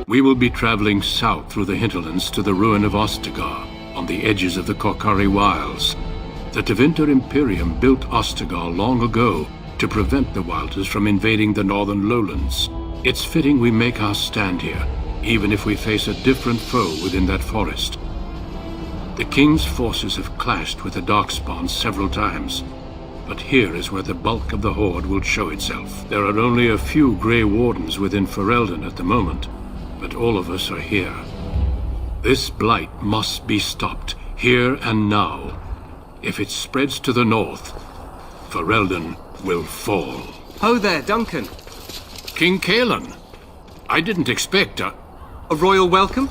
We will be traveling south through the hinterlands to the ruin of Ostagar, on the edges of the Korkari Wilds. The Tevinter Imperium built Ostagar long ago to prevent the Wilders from invading the northern lowlands. It's fitting we make our stand here, even if we face a different foe within that forest. The King's forces have clashed with the Darkspawn several times, but here is where the bulk of the Horde will show itself. There are only a few Grey Wardens within Ferelden at the moment, but all of us are here. This blight must be stopped, here and now. If it spreads to the north, Ferelden will fall. Ho there, Duncan. King Kaelan. I didn't expect a royal welcome?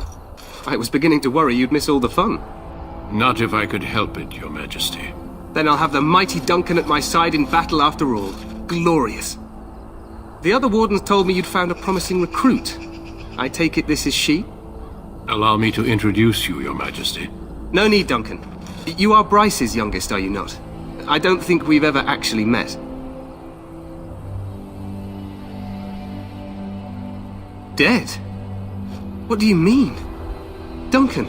I was beginning to worry you'd miss all the fun. Not if I could help it, Your Majesty. Then I'll have the mighty Duncan at my side in battle after all. Glorious. The other wardens told me you'd found a promising recruit. I take it this is she? Allow me to introduce you, Your Majesty. No need, Duncan. You are Bryce's youngest, are you not? I don't think we've ever actually met. Dead? What do you mean? Duncan,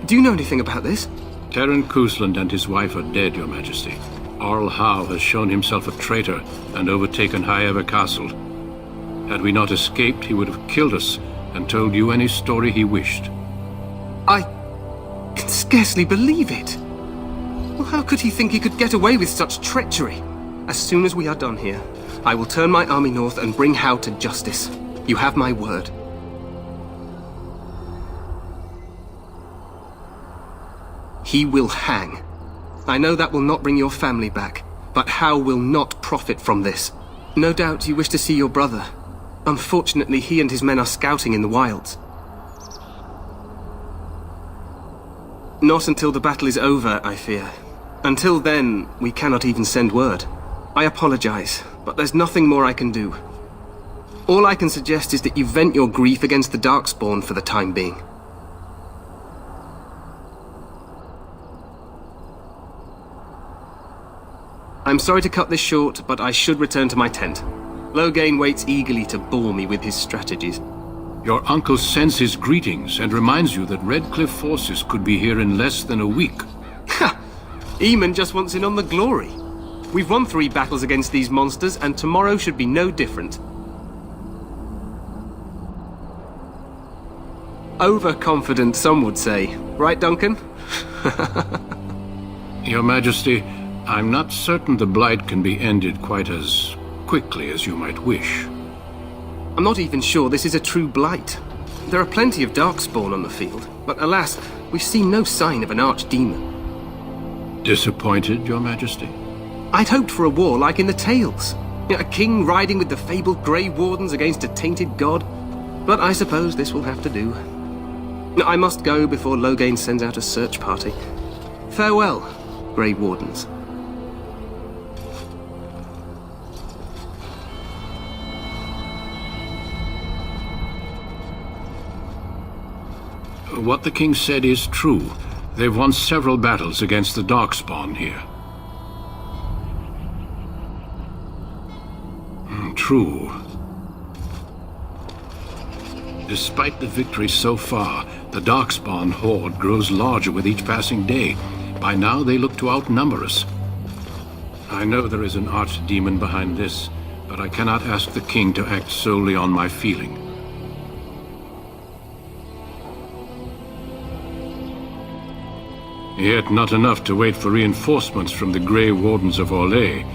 do you know anything about this? Terran Cousland and his wife are dead, Your Majesty. Arl Howe has shown himself a traitor and overtaken High Ever Castle. Had we not escaped, he would have killed us and told you any story he wished. I can scarcely believe it. Well, how could he think he could get away with such treachery? As soon as we are done here, I will turn my army north and bring Howe to justice. You have my word. He will hang. I know that will not bring your family back, but Howe will not profit from this. No doubt you wish to see your brother. Unfortunately, he and his men are scouting in the wilds. Not until the battle is over, I fear. Until then, we cannot even send word. I apologize, but there's nothing more I can do. All I can suggest is that you vent your grief against the Darkspawn for the time being. I'm sorry to cut this short, but I should return to my tent. Loghain waits eagerly to bore me with his strategies. Your uncle sends his greetings and reminds you that Redcliffe forces could be here in less than a week. Ha! Eamon just wants in on the glory. We've won 3 battles against these monsters, and tomorrow should be no different. Overconfident, some would say. Right, Duncan? Your Majesty, I'm not certain the Blight can be ended quite as quickly as you might wish. I'm not even sure this is a true blight. There are plenty of Darkspawn on the field, but alas, we've seen no sign of an archdemon. Disappointed, Your Majesty? I'd hoped for a war like in the tales. A king riding with the fabled Grey Wardens against a tainted god. But I suppose this will have to do. I must go before Loghain sends out a search party. Farewell, Grey Wardens. What the king said is true. They've won several battles against the Darkspawn here. True. Despite the victory so far, the Darkspawn horde grows larger with each passing day. By now they look to outnumber us. I know there is an archdemon behind this, but I cannot ask the king to act solely on my feeling. Yet not enough to wait for reinforcements from the Grey Wardens of Orlais.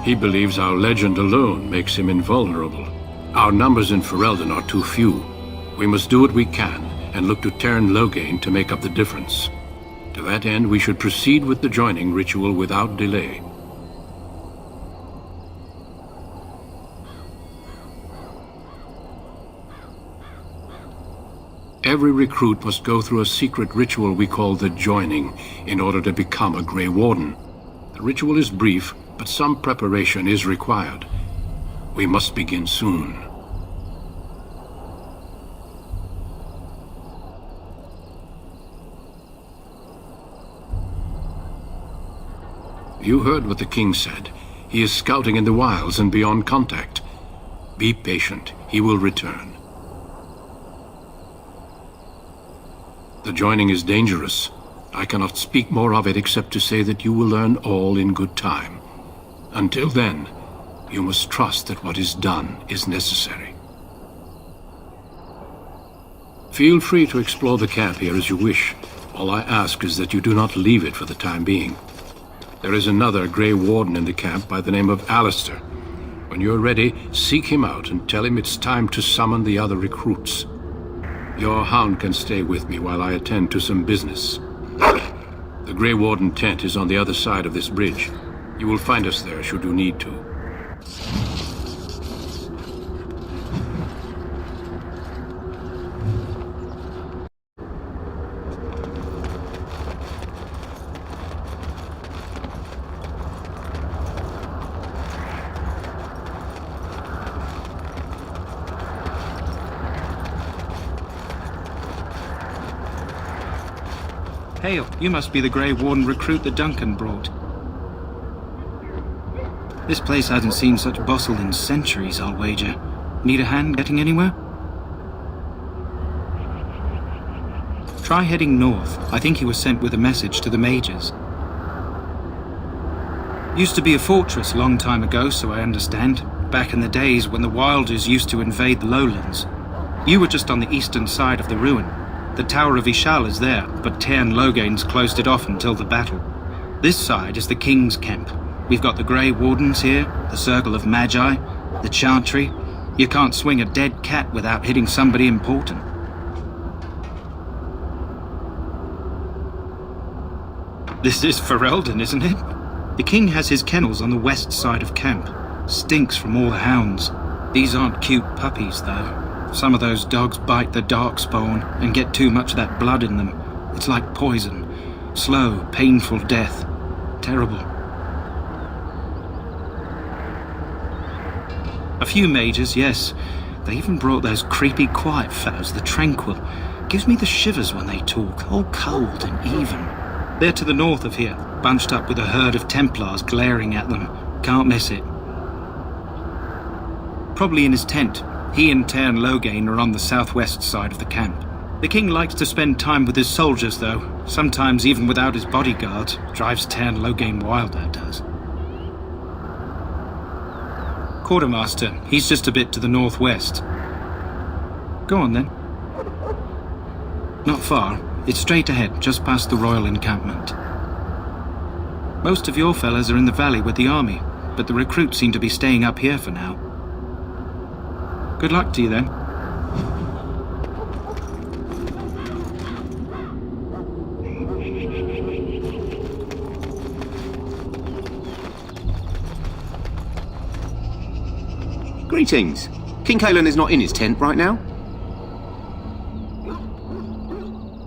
He believes our legend alone makes him invulnerable. Our numbers in Ferelden are too few. We must do what we can, and look to Terran Loghain to make up the difference. To that end, we should proceed with the joining ritual without delay. Every recruit must go through a secret ritual we call the Joining in order to become a Grey Warden. The ritual is brief, but some preparation is required. We must begin soon. You heard what the king said. He is scouting in the wilds and beyond contact. Be patient. He will return. The joining is dangerous. I cannot speak more of it except to say that you will learn all in good time. Until then, you must trust that what is done is necessary. Feel free to explore the camp here as you wish. All I ask is that you do not leave it for the time being. There is another Grey Warden in the camp by the name of Alistair. When you're ready, seek him out and tell him it's time to summon the other recruits. Your hound can stay with me while I attend to some business. The Grey Warden tent is on the other side of this bridge. You will find us there should you need to. Hail, you must be the Grey Warden recruit that Duncan brought. This place hasn't seen such bustle in centuries, I'll wager. Need a hand getting anywhere? Try heading north. I think he was sent with a message to the mages. Used to be a fortress a long time ago, so I understand. Back in the days when the Wilders used to invade the lowlands. You were just on the eastern side of the ruin. The Tower of Ishal is there, but Tairn Logain's closed it off until the battle. This side is the King's camp. We've got the Grey Wardens here, the Circle of Magi, the Chantry. You can't swing a dead cat without hitting somebody important. This is Ferelden, isn't it? The King has his kennels on the west side of camp. Stinks from all the hounds. These aren't cute puppies, though. Some of those dogs bite the darkspawn and get too much of that blood in them. It's like poison. Slow, painful death. Terrible. A few mages, yes. They even brought those creepy quiet fellows, the Tranquil. Gives me the shivers when they talk, all cold and even. They're to the north of here, bunched up with a herd of Templars glaring at them. Can't miss it. Probably in his tent. He and Tairn Logain are on the southwest side of the camp. The King likes to spend time with his soldiers, though. Sometimes even without his bodyguards. Drives Tairn Logain wild, that does. Quartermaster, he's just a bit to the northwest. Go on, then. Not far. It's straight ahead, just past the royal encampment. Most of your fellas are in the valley with the army, but the recruits seem to be staying up here for now. Good luck to you, then. Greetings. King Cailan is not in his tent right now?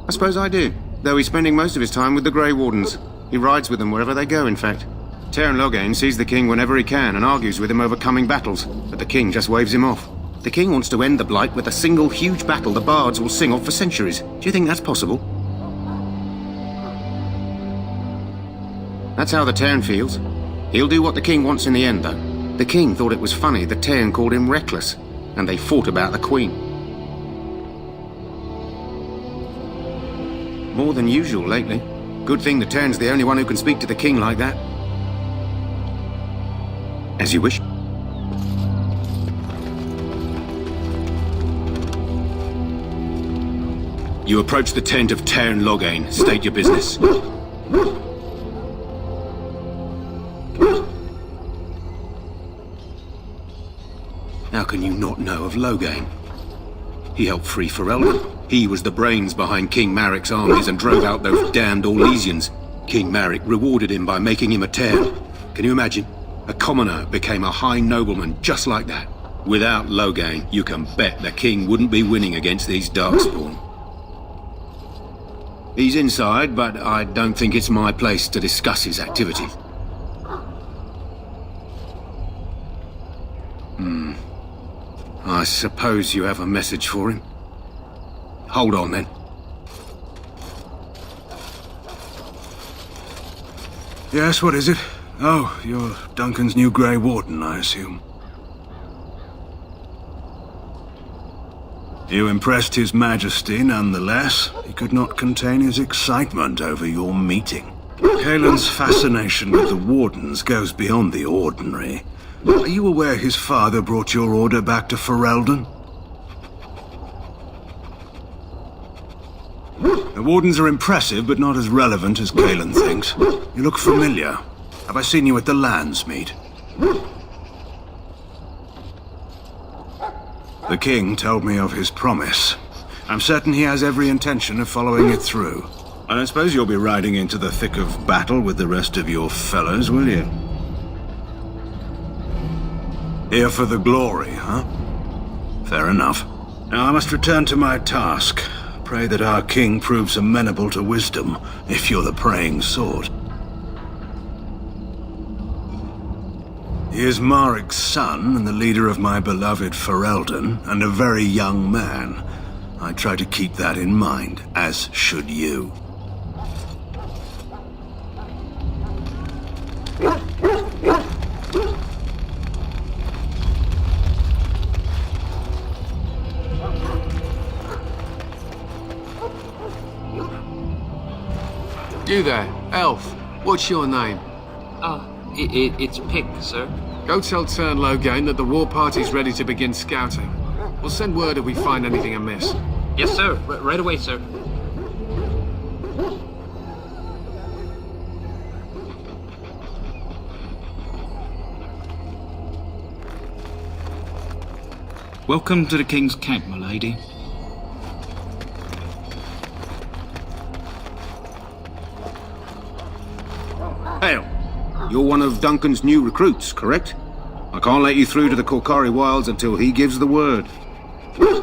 I suppose I do, though he's spending most of his time with the Grey Wardens. He rides with them wherever they go, in fact. Tairn Logain sees the King whenever he can and argues with him over coming battles, but the King just waves him off. The King wants to end the Blight with a single huge battle the bards will sing of for centuries. Do you think that's possible? That's how the Tairn feels. He'll do what the King wants in the end, though. The King thought it was funny that Tairn called him reckless, and they fought about the Queen. More than usual lately. Good thing the Tairn's the only one who can speak to the King like that. As you wish. You approach the tent of Tairn Logain. State your business. How can you not know of Logain? He helped free Ferelden. He was the brains behind King Maric's armies and drove out those damned Orlesians. King Maric rewarded him by making him a Tairn. Can you imagine? A commoner became a high nobleman just like that. Without Logain, you can bet the King wouldn't be winning against these Darkspawn. He's inside, but I don't think it's my place to discuss his activities. I suppose you have a message for him. Hold on, then. Yes, what is it? Oh, you're Duncan's new Grey Warden, I assume. You impressed His Majesty nonetheless. He could not contain his excitement over your meeting. Caelan's fascination with the Wardens goes beyond the ordinary. Are you aware his father brought your order back to Ferelden? The Wardens are impressive, but not as relevant as Caelan thinks. You look familiar. Have I seen you at the Lands meet? The King told me of his promise. I'm certain he has every intention of following it through. I don't suppose you'll be riding into the thick of battle with the rest of your fellows, will you? Here for the glory, huh? Fair enough. Now I must return to my task. Pray that our king proves amenable to wisdom, if you're the praying sort. He is Marik's son, and the leader of my beloved Ferelden, and a very young man. I try to keep that in mind, as should you. You there, elf. What's your name? It's Pick, sir. Go tell Tern Loghain that the war party's ready to begin scouting. We'll send word if we find anything amiss. Yes, sir. Right away, sir. Welcome to the King's camp, my lady. Hail! You're one of Duncan's new recruits, correct? I can't let you through to the Korkari Wilds until he gives the word. The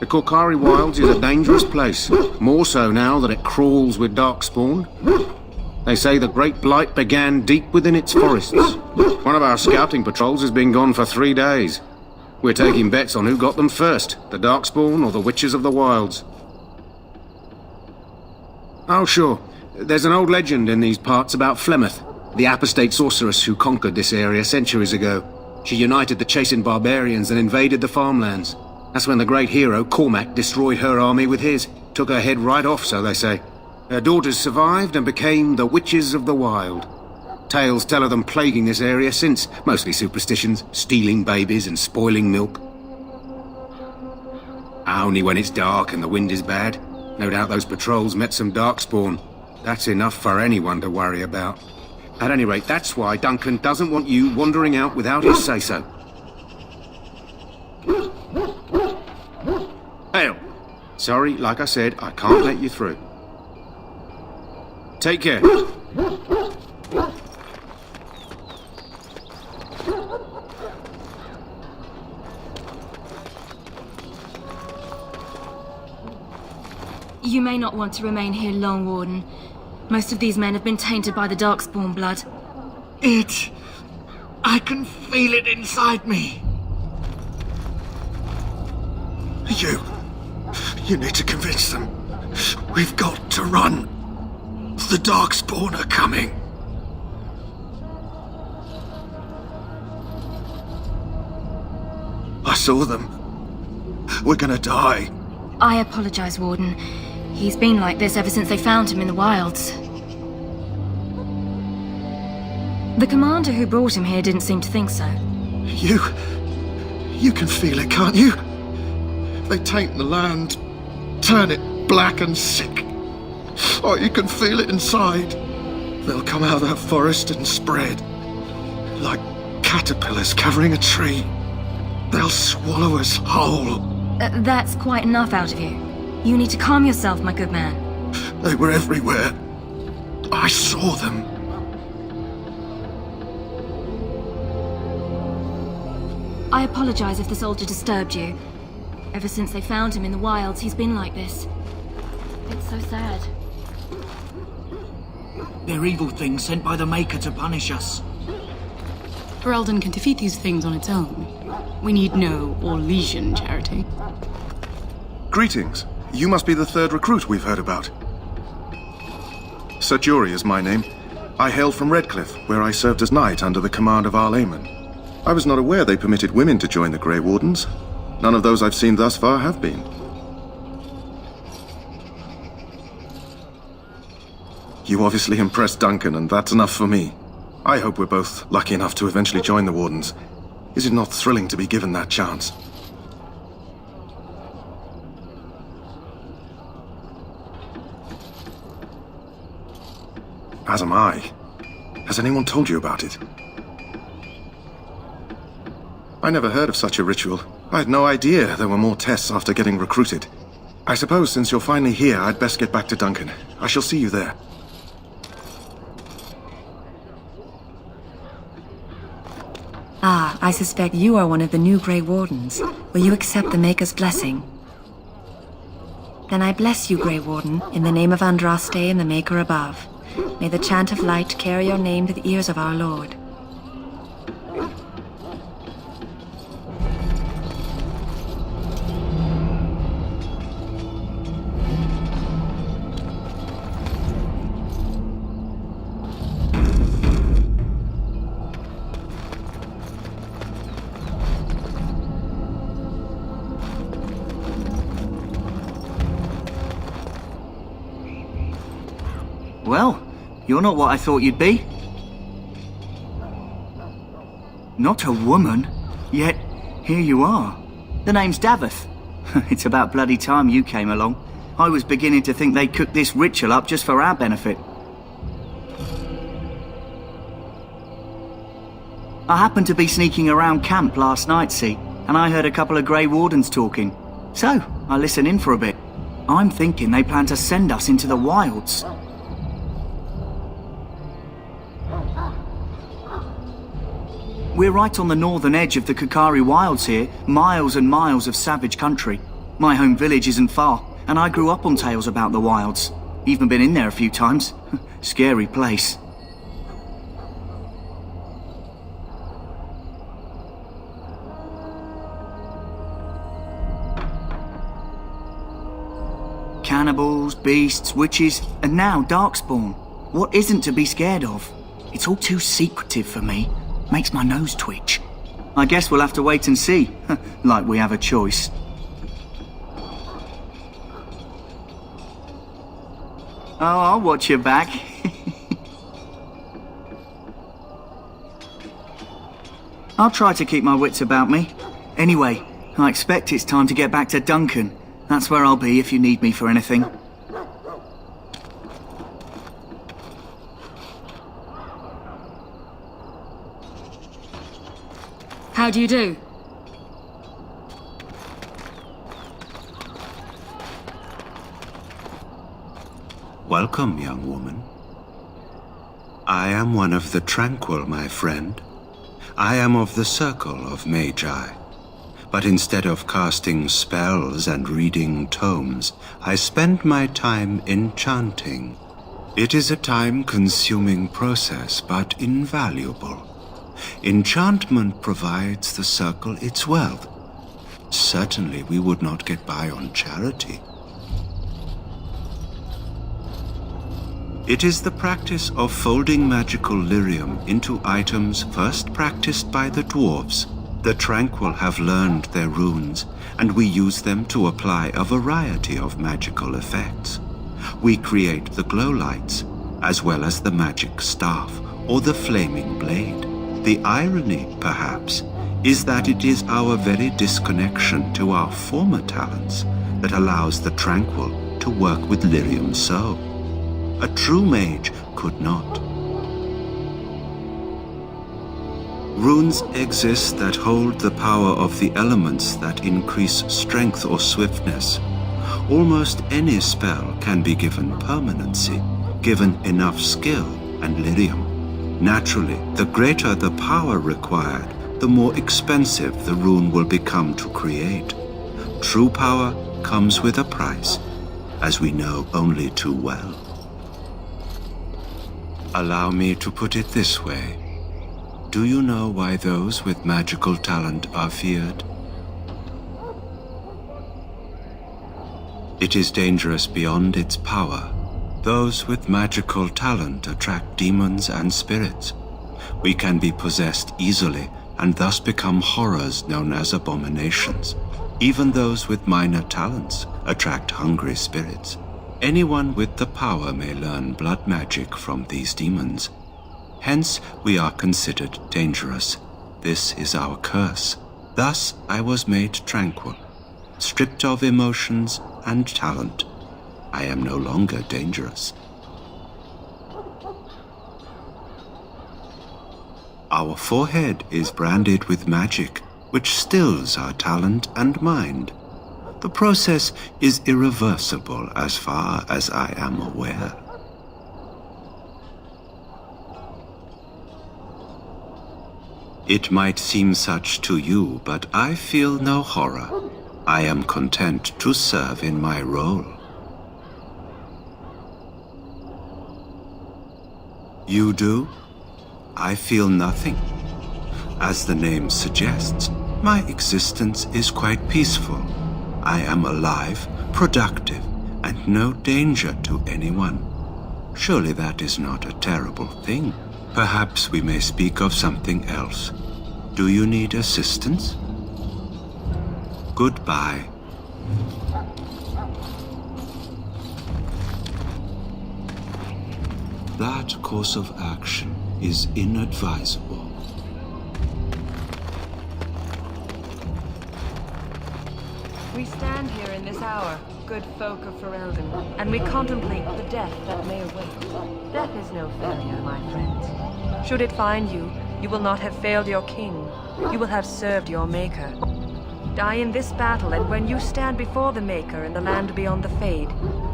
Korkari Wilds is a dangerous place, more so now that it crawls with darkspawn. They say the Great Blight began deep within its forests. One of our scouting patrols has been gone for 3 days. We're taking bets on who got them first, the darkspawn or the Witches of the Wilds. Oh, sure. There's an old legend in these parts about Flemeth, the apostate sorceress who conquered this area centuries ago. She united the chasing barbarians and invaded the farmlands. That's when the great hero, Cormac, destroyed her army with his. Took her head right off, so they say. Her daughters survived and became the Witches of the Wild. Tales tell of them plaguing this area since, mostly superstitions, stealing babies and spoiling milk. Only when it's dark and the wind is bad. No doubt those patrols met some darkspawn. That's enough for anyone to worry about. At any rate, that's why Duncan doesn't want you wandering out without his say-so. Hail! Sorry, like I said, I can't let you through. Take care. You may not want to remain here long, Warden. Most of these men have been tainted by the Darkspawn blood. I can feel it inside me. You need to convince them. We've got to run. The Darkspawn are coming. I saw them. We're gonna die. I apologize, Warden. He's been like this ever since they found him in the wilds. The commander who brought him here didn't seem to think so. You can feel it, can't you? They taint the land, turn it black and sick. Oh, you can feel it inside. They'll come out of that forest and spread. Like caterpillars covering a tree. They'll swallow us whole. That's quite enough out of you. You need to calm yourself, my good man. They were everywhere. I saw them. I apologize if the soldier disturbed you. Ever since they found him in the wilds, he's been like this. It's so sad. They're evil things sent by the Maker to punish us. Ferelden can defeat these things on its own. We need no Orlesian charity. Greetings. You must be the third recruit we've heard about. Sir Jury is my name. I hail from Redcliffe, where I served as knight under the command of Arl Eamon. I was not aware they permitted women to join the Grey Wardens. None of those I've seen thus far have been. You obviously impressed Duncan, and that's enough for me. I hope we're both lucky enough to eventually join the Wardens. Is it not thrilling to be given that chance? As am I. Has anyone told you about it? I never heard of such a ritual. I had no idea there were more tests after getting recruited. I suppose since you're finally here, I'd best get back to Duncan. I shall see you there. Ah, I suspect you are one of the new Grey Wardens. Will you accept the Maker's blessing? Then I bless you, Grey Warden, in the name of Andraste and the Maker above. May the chant of light carry your name to the ears of our Lord. Well, you're not what I thought you'd be. Not a woman, yet here you are. The name's Daveth. It's about bloody time you came along. I was beginning to think they cooked this ritual up just for our benefit. I happened to be sneaking around camp last night, see, and I heard a couple of Grey Wardens talking. So, I listened in for a bit. I'm thinking they plan to send us into the wilds. We're right on the northern edge of the Kokari Wilds here, miles and miles of savage country. My home village isn't far, and I grew up on tales about the wilds. Even been in there a few times. Scary place. Cannibals, beasts, witches, and now Darkspawn. What isn't to be scared of? It's all too secretive for me. Makes my nose twitch. I guess we'll have to wait and see, like we have a choice. Oh, I'll watch your back. I'll try to keep my wits about me. Anyway, I expect it's time to get back to Duncan. That's where I'll be if you need me for anything. How do you do? Welcome, young woman. I am one of the Tranquil, my friend. I am of the Circle of Magi. But instead of casting spells and reading tomes, I spend my time enchanting. It is a time-consuming process, but invaluable. Enchantment provides the Circle its wealth. Certainly we would not get by on charity. It is the practice of folding magical lyrium into items first practiced by the dwarves. The Tranquil have learned their runes, and we use them to apply a variety of magical effects. We create the glow lights, as well as the magic staff or the flaming blade. The irony, perhaps, is that it is our very disconnection to our former talents that allows the Tranquil to work with lyrium so. A true mage could not. Runes exist that hold the power of the elements that increase strength or swiftness. Almost any spell can be given permanency, given enough skill and lyrium. Naturally, the greater the power required, the more expensive the rune will become to create. True power comes with a price, as we know only too well. Allow me to put it this way. Do you know why those with magical talent are feared? It is dangerous beyond its power. Those with magical talent attract demons and spirits. We can be possessed easily and thus become horrors known as abominations. Even those with minor talents attract hungry spirits. Anyone with the power may learn blood magic from these demons. Hence, we are considered dangerous. This is our curse. Thus, I was made tranquil, stripped of emotions and talent. I am no longer dangerous. Our forehead is branded with magic, which stills our talent and mind. The process is irreversible as far as I am aware. It might seem such to you, but I feel no horror. I am content to serve in my role. You do? I feel nothing. As the name suggests, my existence is quite peaceful. I am alive, productive, and no danger to anyone. Surely that is not a terrible thing. Perhaps we may speak of something else. Do you need assistance? Goodbye. That course of action is inadvisable. We stand here in this hour, good folk of Ferelden, and we contemplate the death that may await. Death is no failure, my friends. Should it find you, you will not have failed your king. You will have served your maker. Die in this battle, and when you stand before the Maker in the land beyond the Fade,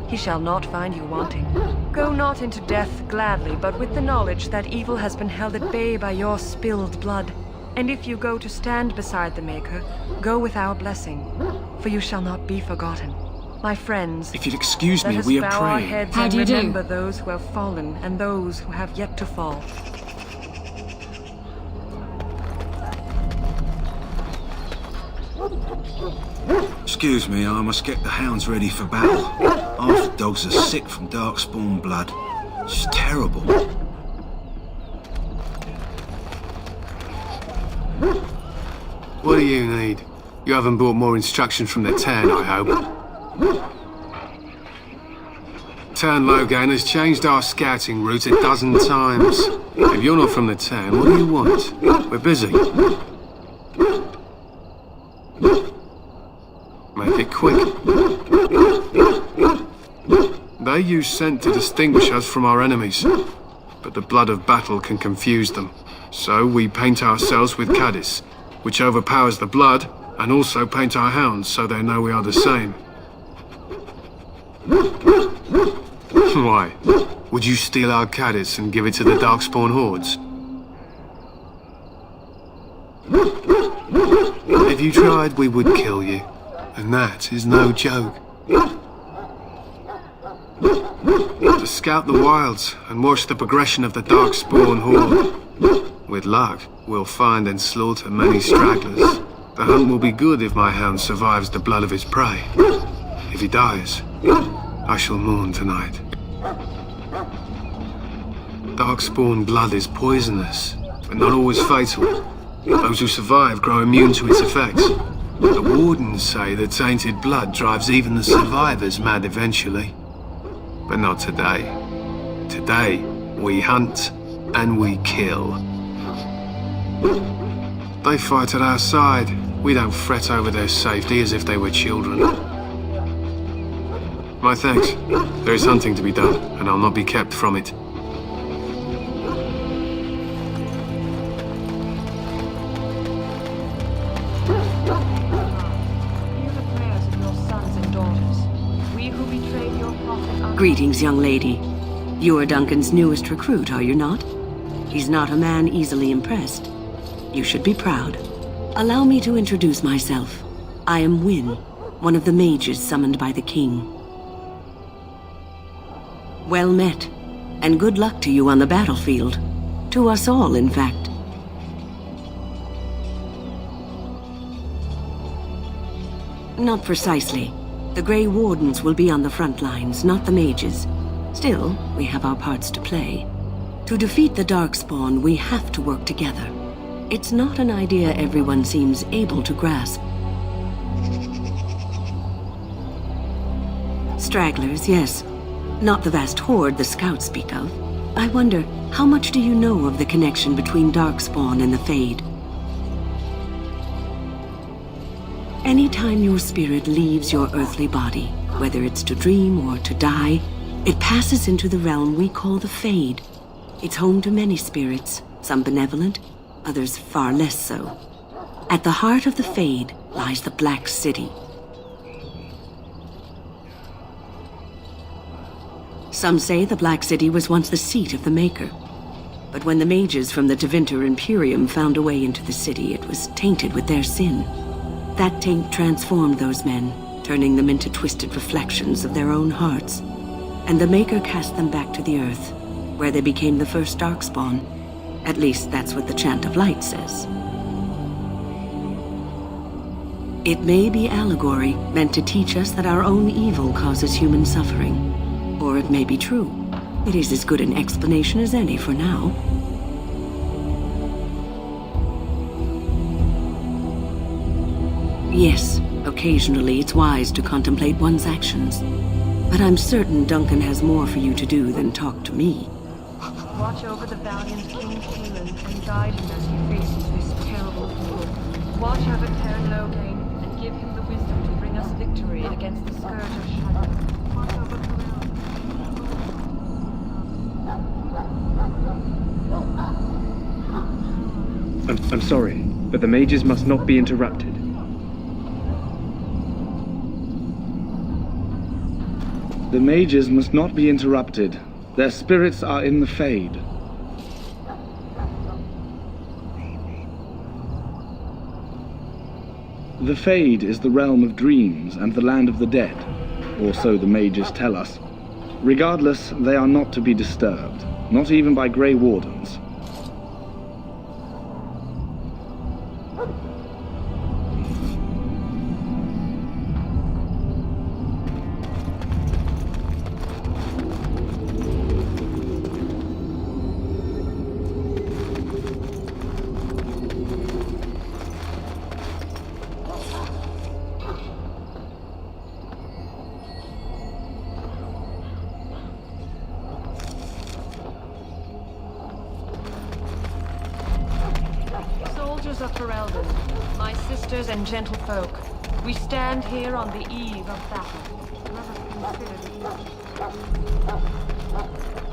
he shall not find you wanting. Go not into death gladly, but with the knowledge that evil has been held at bay by your spilled blood. And if you go to stand beside the Maker, go with our blessing, for you shall not be forgotten. My friends, if you'll excuse me, let us we are bow our praying. heads How and do you do? remember those who have fallen and those who have yet to fall. Excuse me, I must get the hounds ready for battle. Half the dogs are sick from darkspawn blood. It's terrible. What do you need? You haven't brought more instruction from the town, I hope. Town Logan has changed our scouting route 12 times. If you're not from the town, what do you want? We're busy. Make it quick. They use scent to distinguish us from our enemies, but the blood of battle can confuse them. So we paint ourselves with caddis, which overpowers the blood, and also paint our hounds so they know we are the same. Why? Would you steal our caddis and give it to the Darkspawn hordes? If you tried, we would kill you. And that is no joke. To scout the wilds and watch the progression of the Darkspawn horde. With luck, we'll find and slaughter many stragglers. The hunt will be good if my hound survives the blood of his prey. If he dies, I shall mourn tonight. Darkspawn blood is poisonous, but not always fatal. Those who survive grow immune to its effects. The wardens say that tainted blood drives even the survivors mad eventually. But not today. Today, we hunt and we kill. They fight at our side. We don't fret over their safety as if they were children. My thanks. There is hunting to be done, and I'll not be kept from it. Greetings, young lady. You are Duncan's newest recruit, are you not? He's not a man easily impressed. You should be proud. Allow me to introduce myself. I am Wynne, one of the mages summoned by the king. Well met, and good luck to you on the battlefield. To us all, in fact. Not precisely. The Grey Wardens will be on the front lines, not the mages. Still, we have our parts to play. To defeat the Darkspawn, we have to work together. It's not an idea everyone seems able to grasp. Stragglers, yes. Not the vast horde the scouts speak of. I wonder, how much do you know of the connection between Darkspawn and the Fade? Anytime your spirit leaves your earthly body, whether it's to dream or to die, it passes into the realm we call the Fade. It's home to many spirits, some benevolent, others far less so. At the heart of the Fade lies the Black City. Some say the Black City was once the seat of the Maker. But when the mages from the Tevinter Imperium found a way into the city, it was tainted with their sin. That taint transformed those men, turning them into twisted reflections of their own hearts. And the Maker cast them back to the Earth, where they became the first Darkspawn. At least that's what the Chant of Light says. It may be allegory, meant to teach us that our own evil causes human suffering. Or it may be true. It is as good an explanation as any for now. Yes, occasionally it's wise to contemplate one's actions. But I'm certain Duncan has more for you to do than talk to me. Watch over the valiant King Kaelan and guide him as he faces this terrible evil. Watch over Terran Logain and give him the wisdom to bring us victory against the Scourge of Shadow. Watch over I'm sorry, but the mages must not be interrupted. The mages must not be interrupted. Their spirits are in the Fade. The Fade is the realm of dreams and the land of the dead, or so the mages tell us. Regardless, they are not to be disturbed, not even by Grey Wardens. Soldiers of Ferelden, my sisters and gentlefolk, we stand here on the eve of battle. Let us consider the